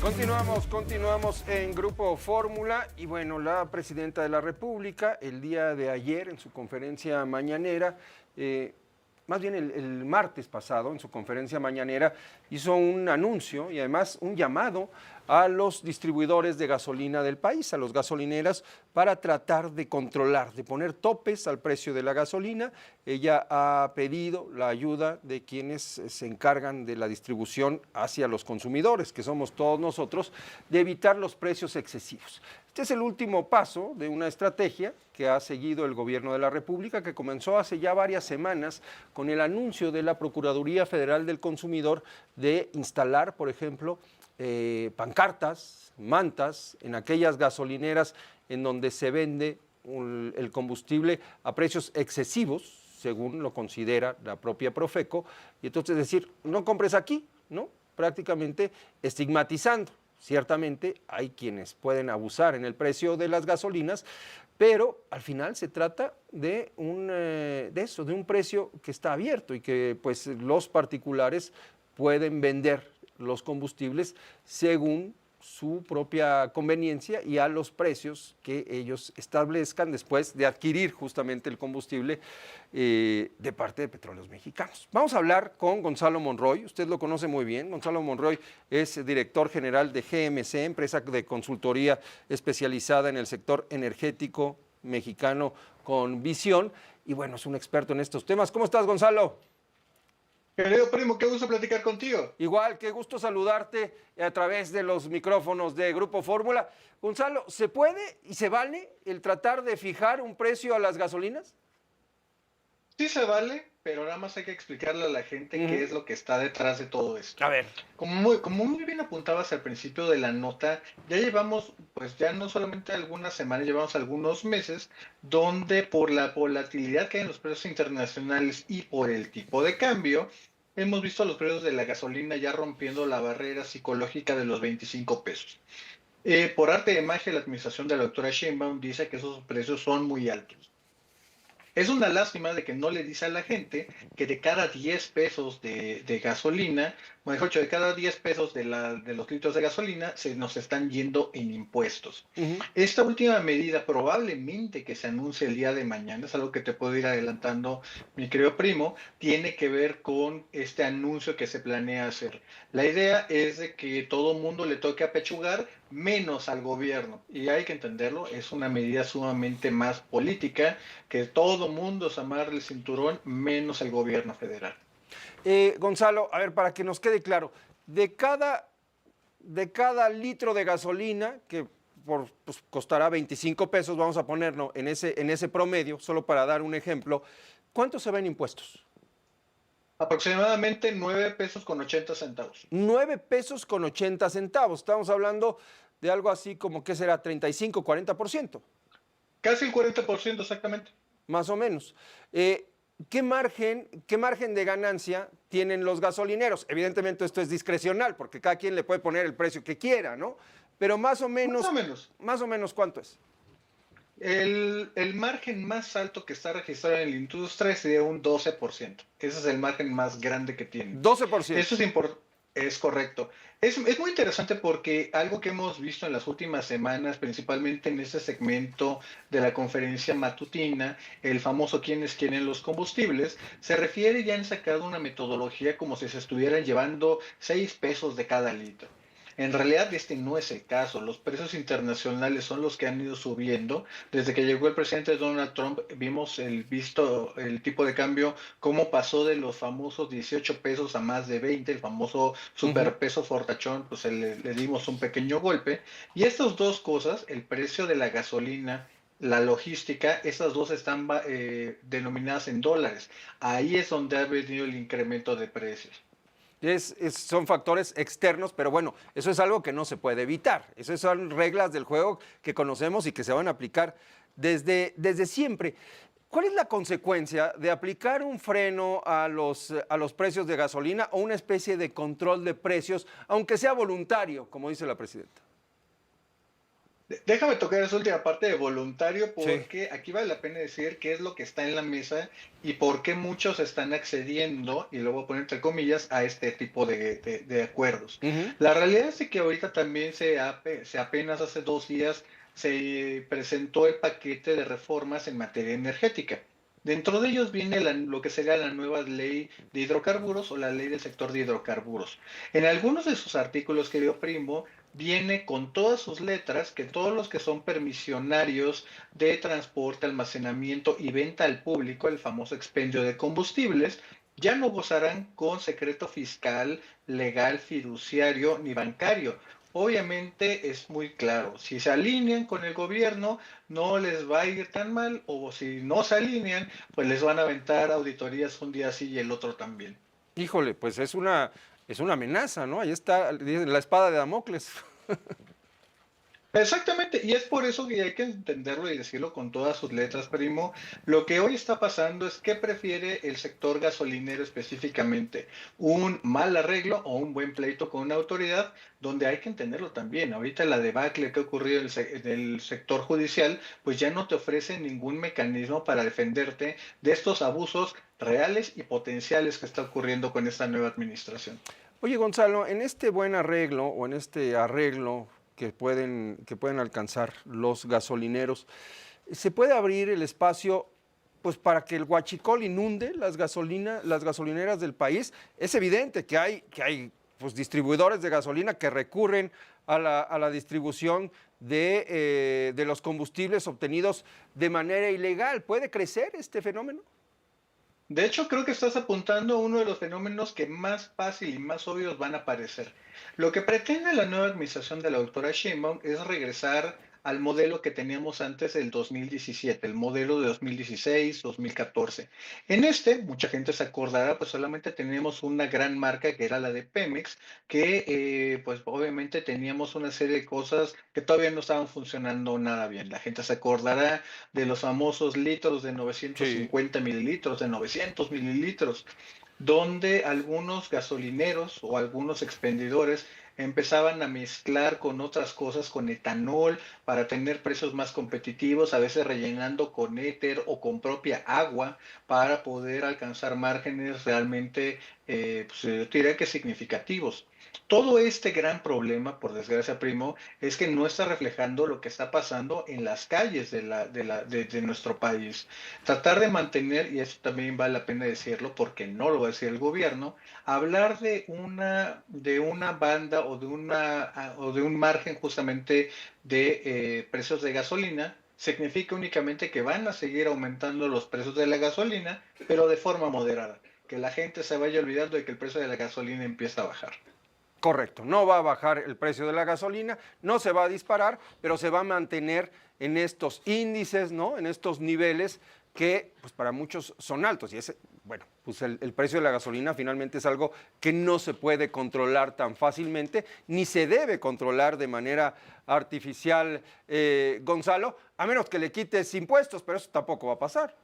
Continuamos en Grupo Fórmula y bueno, la presidenta de la República el día de ayer en su conferencia mañanera, más bien el martes pasado en su conferencia mañanera, hizo un anuncio y además un llamado a los distribuidores de gasolina del país, a los gasolineras, para tratar de controlar, de poner topes al precio de la gasolina. Ella ha pedido la ayuda de quienes se encargan de la distribución hacia los consumidores, que somos todos nosotros, de evitar los precios excesivos. Este es el último paso de una estrategia que ha seguido el gobierno de la República, que comenzó hace ya varias semanas con el anuncio de la Procuraduría Federal del Consumidor de instalar, por ejemplo, pancartas, mantas en aquellas gasolineras en donde se vende el combustible a precios excesivos, según lo considera la propia Profeco, y entonces decir, no compres aquí, ¿no? Prácticamente estigmatizando. Ciertamente hay quienes pueden abusar en el precio de las gasolinas, pero al final se trata de un precio que está abierto y que pues los particulares pueden vender los combustibles según su propia conveniencia y a los precios que ellos establezcan después de adquirir justamente el combustible de parte de Petróleos Mexicanos. Vamos a hablar con Gonzalo Monroy, usted lo conoce muy bien. Gonzalo Monroy es director general de GMC, empresa de consultoría especializada en el sector energético mexicano con visión, y bueno, es un experto en estos temas. ¿Cómo estás, Gonzalo? Querido primo, qué gusto platicar contigo. Igual, qué gusto saludarte a través de los micrófonos de Grupo Fórmula. Gonzalo, ¿se puede y se vale el tratar de fijar un precio a las gasolinas? Sí se vale, pero nada más hay que explicarle a la gente qué es lo que está detrás de todo esto. A ver. Como muy bien apuntabas al principio de la nota, ya llevamos, pues ya no solamente algunas semanas, llevamos algunos meses, donde por la volatilidad que hay en los precios internacionales y por el tipo de cambio, hemos visto los precios de la gasolina ya rompiendo la barrera psicológica de los 25 pesos. Por arte de magia, la administración de la doctora Sheinbaum dice que esos precios son muy altos. Es una lástima de que no le dice a la gente que de cada 10 pesos de gasolina, o mejor dicho, de cada 10 pesos de los litros de gasolina, se nos están yendo en impuestos. Esta última medida probablemente que se anuncie el día de mañana, es algo que te puedo ir adelantando, mi querido primo, tiene que ver con este anuncio que se planea hacer. La idea es de que todo mundo le toque apechugar menos al gobierno, y hay que entenderlo, es una medida sumamente más política, que todo mundo se amarre el cinturón, menos el gobierno federal. Gonzalo, a ver, para que nos quede claro, de cada litro de gasolina, que pues, costará 25 pesos, vamos a ponerlo en ese promedio, solo para dar un ejemplo, ¿cuánto se va en impuestos? Aproximadamente 9 pesos con 80 centavos. 9 pesos con 80 centavos. Estamos hablando de algo así como, ¿qué será? 35, 40%. Casi el 40% exactamente. Más o menos. ¿Qué margen de ganancia tienen los gasolineros? Evidentemente esto es discrecional, porque cada quien le puede poner el precio que quiera, ¿no? Pero Más o menos. más o menos, ¿cuánto es? El margen más alto que está registrado en la industria es de un 12%. Ese es el margen más grande que tienen. 12%. Eso es importante. Es correcto. Es muy interesante porque algo que hemos visto en las últimas semanas, principalmente en este segmento de la conferencia matutina, el famoso ¿quiénes quieren los combustibles? Se refiere, ya han sacado una metodología como si se estuvieran llevando 6 pesos de cada litro. En realidad este no es el caso. Los precios internacionales son los que han ido subiendo. Desde que llegó el presidente Donald Trump vimos el tipo de cambio, cómo pasó de los famosos 18 pesos a más de 20, el famoso superpeso fortachón, pues le dimos un pequeño golpe. Y estas dos cosas, el precio de la gasolina, la logística, estas dos están denominadas en dólares. Ahí es donde ha venido el incremento de precios. Son factores externos, pero bueno, eso es algo que no se puede evitar. Esas son reglas del juego que conocemos y que se van a aplicar desde siempre. ¿Cuál es la consecuencia de aplicar un freno a los precios de gasolina o una especie de control de precios, aunque sea voluntario, como dice la presidenta? Déjame tocar esa última parte de voluntario Sí. porque aquí vale la pena decir qué es lo que está en la mesa y por qué muchos están accediendo, y lo voy a poner entre comillas, a este tipo de acuerdos. Ujú. La realidad es que ahorita también se apenas hace 2 días se presentó el paquete de reformas en materia energética. Dentro de ellos viene lo que sería la nueva ley de hidrocarburos o la ley del sector de hidrocarburos. En algunos de sus artículos, querido primo, viene con todas sus letras que todos los que son permisionarios de transporte, almacenamiento y venta al público, el famoso expendio de combustibles, ya no gozarán con secreto fiscal, legal, fiduciario ni bancario. Obviamente es muy claro, si se alinean con el gobierno no les va a ir tan mal, o si no se alinean, pues les van a aventar auditorías un día sí y el otro también. Híjole, pues es una amenaza, ¿no? Ahí está la espada de Damocles. Exactamente, y es por eso que hay que entenderlo y decirlo con todas sus letras, primo. Lo que hoy está pasando es que prefiere el sector gasolinero específicamente, un mal arreglo o un buen pleito con una autoridad, donde hay que entenderlo también. Ahorita la debacle que ha ocurrido en el sector judicial, pues ya no te ofrece ningún mecanismo para defenderte de estos abusos reales y potenciales que está ocurriendo con esta nueva administración. Oye, Gonzalo, en este buen arreglo o en este arreglo que pueden alcanzar los gasolineros, ¿se puede abrir el espacio pues para que el huachicol inunde las gasolineras del país? Es evidente que hay pues, distribuidores de gasolina que recurren a la distribución de los combustibles obtenidos de manera ilegal. ¿Puede crecer este fenómeno? De hecho, creo que estás apuntando a uno de los fenómenos que más fácil y más obvios van a aparecer. Lo que pretende la nueva administración de la doctora Sheinbaum es regresar al modelo que teníamos antes del 2017, el modelo de 2016-2014. En este, mucha gente se acordará, pues solamente teníamos una gran marca que era la de Pemex, que pues obviamente teníamos una serie de cosas que todavía no estaban funcionando nada bien. La gente se acordará de los famosos litros de Sí. 950 mililitros, de 900 mililitros, donde algunos gasolineros o algunos expendedores empezaban a mezclar con otras cosas, con etanol, para tener precios más competitivos, a veces rellenando con éter o con propia agua para poder alcanzar márgenes realmente, pues, yo diría que significativos. Todo este gran problema, por desgracia, primo, es que no está reflejando lo que está pasando en las calles de nuestro país. Tratar de mantener, y eso también vale la pena decirlo porque no lo va a decir el gobierno, hablar de una banda o de un margen justamente de precios de gasolina, significa únicamente que van a seguir aumentando los precios de la gasolina, pero de forma moderada. Que la gente se vaya olvidando de que el precio de la gasolina empieza a bajar. Correcto, no va a bajar el precio de la gasolina, no se va a disparar, pero se va a mantener en estos índices, ¿no? En estos niveles que pues para muchos son altos. Y ese, bueno, pues el precio de la gasolina finalmente es algo que no se puede controlar tan fácilmente, ni se debe controlar de manera artificial, Gonzalo, a menos que le quites impuestos, pero eso tampoco va a pasar.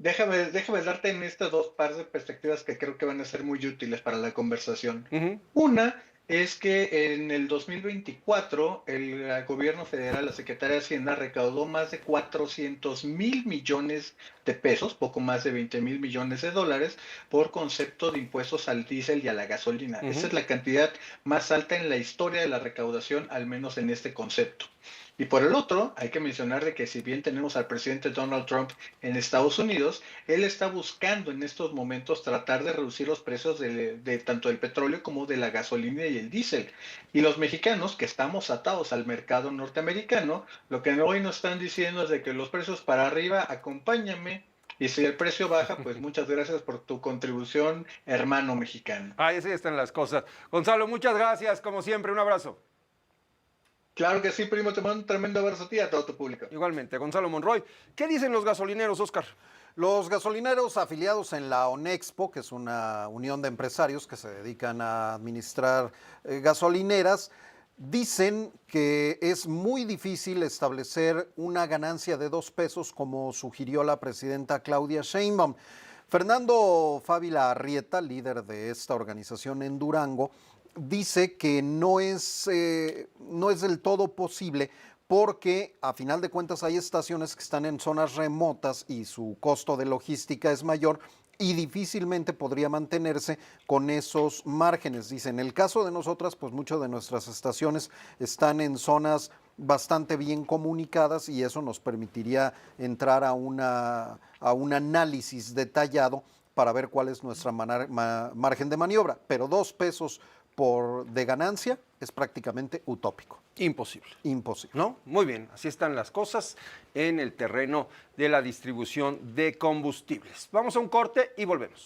Déjame darte en estas dos pares de perspectivas que creo que van a ser muy útiles para la conversación. Ujú. Una es que en el 2024 el gobierno federal, la Secretaría de Hacienda, recaudó más de 400.000 millones de pesos, poco más de 20.000 millones de dólares, por concepto de impuestos al diésel y a la gasolina. Esa Ujú. es la cantidad más alta en la historia de la recaudación, al menos en este concepto. Y por el otro, hay que mencionar de que si bien tenemos al presidente Donald Trump en Estados Unidos, él está buscando en estos momentos tratar de reducir los precios de tanto del petróleo como de la gasolina y el diésel. Y los mexicanos, que estamos atados al mercado norteamericano, lo que hoy nos están diciendo es de que los precios para arriba, acompáñame. Y si el precio baja, pues muchas gracias por tu contribución, hermano mexicano. Ahí sí están las cosas. Gonzalo, muchas gracias, como siempre, un abrazo. Claro que sí, primo, te mando un tremendo abrazo a ti y a todo tu público. Igualmente, Gonzalo Monroy. ¿Qué dicen los gasolineros, Oscar? Los gasolineros afiliados en la ONEXPO, que es una unión de empresarios que se dedican a administrar gasolineras, dicen que es muy difícil establecer una ganancia de 2 pesos como sugirió la presidenta Claudia Sheinbaum. Fernando Fávila Arrieta, líder de esta organización en Durango, dice que no es del todo posible porque a final de cuentas hay estaciones que están en zonas remotas y su costo de logística es mayor y difícilmente podría mantenerse con esos márgenes. Dice, en el caso de nosotras, pues muchas de nuestras estaciones están en zonas bastante bien comunicadas y eso nos permitiría entrar a un análisis detallado para ver cuál es nuestra margen de maniobra. Pero 2 pesos de ganancia es prácticamente utópico. Imposible. Imposible. ¿No? Muy bien, así están las cosas en el terreno de la distribución de combustibles. Vamos a un corte y volvemos.